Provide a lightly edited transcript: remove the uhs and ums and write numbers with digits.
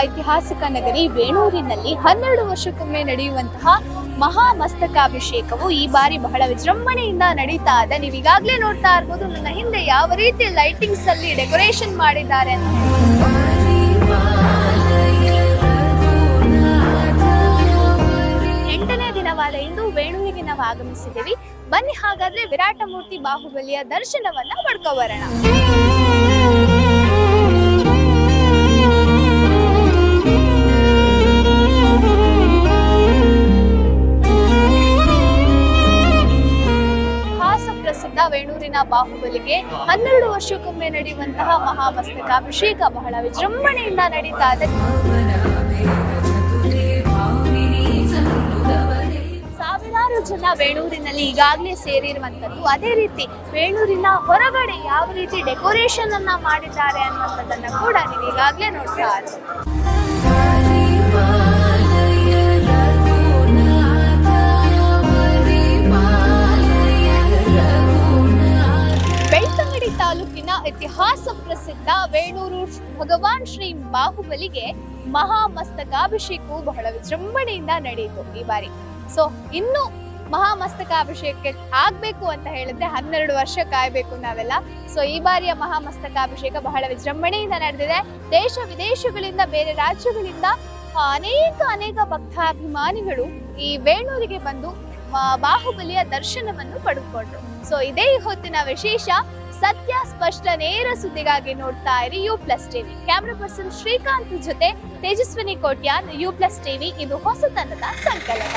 ಐತಿಹಾಸಿಕ ನಗರಿ ವೇಣೂರಿನಲ್ಲಿ 12 ವರ್ಷಕ್ಕೊಮ್ಮೆ ನಡೆಯುವಂತಹ ಮಹಾಮಸ್ತಕಾಭಿಷೇಕವು ಈ ಬಾರಿ ಬಹಳ ವಿಜೃಂಭಣೆಯಿಂದ ನಡೀತಾ ಇದೆ. ನೀವು ಈಗಾಗಲೇ ನೋಡ್ತಾ ಇರ್ಬೋದು ನನ್ನ ಹಿಂದೆ ಯಾವ ರೀತಿ ಲೈಟಿಂಗ್ಸ್ ಅಲ್ಲಿ ಡೆಕೋರೇಷನ್ ಮಾಡಿದ್ದಾರೆ ಅಂತ. 8ನೇ ದಿನವಾದ ಇಂದು ವೇಣೂರಿಗೆ ನಾವು ಆಗಮಿಸಿದ್ದೀವಿ. ಬನ್ನಿ ಹಾಗಾದ್ರೆ ವಿರಾಟ ಮೂರ್ತಿ ಬಾಹುಬಲಿಯ ದರ್ಶನವನ್ನ ಪಡ್ಕೊಬರೋಣ. ಪ್ರಸಿದ್ಧ ವೇಣೂರಿನ ಬಾಹುಬಲಿಗೆ 12 ವರ್ಷಕ್ಕೊಮ್ಮೆ ನಡೆಯುವಂತಹ ಮಹಾಮಸ್ತಕಾಭಿಷೇಕ ಬಹಳ ವಿಜೃಂಭಣೆಯಿಂದ ನಡೀತಾ ಇದೆ. ಸಾವಿರಾರು ಜನ ವೇಣೂರಿನಲ್ಲಿ ಈಗಾಗಲೇ ಸೇರಿರುವಂತದ್ದು. ಅದೇ ರೀತಿ ವೇಣೂರಿನ ಹೊರಗಡೆ ಯಾವ ರೀತಿ ಡೆಕೋರೇಷನ್ ಅನ್ನ ಮಾಡಿದ್ದಾರೆ ಅನ್ನೋದನ್ನ ಕೂಡ ನೀವು ಈಗಾಗಲೇ ನೋಡ್ತಾ ಇದ್ದೀರಿ. ತಾಲೂಕಿನ ಇತಿಹಾಸ ಪ್ರಸಿದ್ಧ ವೇಣೂರು ಭಗವಾನ್ ಶ್ರೀ ಬಾಹುಬಲಿಗೆ ಮಹಾಮಸ್ತಕಾಭಿಷೇಕವು ಬಹಳ ವಿಜೃಂಭಣೆಯಿಂದ ನಡೆಯಿತು ಈ ಬಾರಿ. ಸೊ ಇನ್ನು ಮಹಾಮಸ್ತಕಾಭಿಷೇಕ ಆಗ್ಬೇಕು ಅಂತ ಹೇಳಿದ್ರೆ 12 ವರ್ಷ ಕಾಯ್ಬೇಕು ನಾವೆಲ್ಲ. ಸೊ ಈ ಬಾರಿಯ ಮಹಾಮಸ್ತಕಾಭಿಷೇಕ ಬಹಳ ವಿಜೃಂಭಣೆಯಿಂದ ನಡೆದಿದೆ. ದೇಶ ವಿದೇಶಗಳಿಂದ, ಬೇರೆ ರಾಜ್ಯಗಳಿಂದ ಅನೇಕ ಭಕ್ತಾಭಿಮಾನಿಗಳು ಈ ವೇಣೂರಿಗೆ ಬಂದು ಬಾಹುಬಲಿಯ ದರ್ಶನವನ್ನು ಪಡೆದುಕೊಂಡ್ರು. ಸೊ ಇದೇ ಹೊತ್ತಿನ ವಿಶೇಷ. ಸತ್ಯ, ಸ್ಪಷ್ಟ, ನೇರ ಸುದ್ದಿಗಾಗಿ ನೋಡ್ತಾ ಇರಿ U+ TV. Camera person Srikanth ಜೊತೆ ತೇಜಸ್ವಿನಿ ಕೋಟ್ಯಾನ್, U+ ಟಿವಿ. ಇದು ಹೊಸತನದ ಸಂಕಲನ.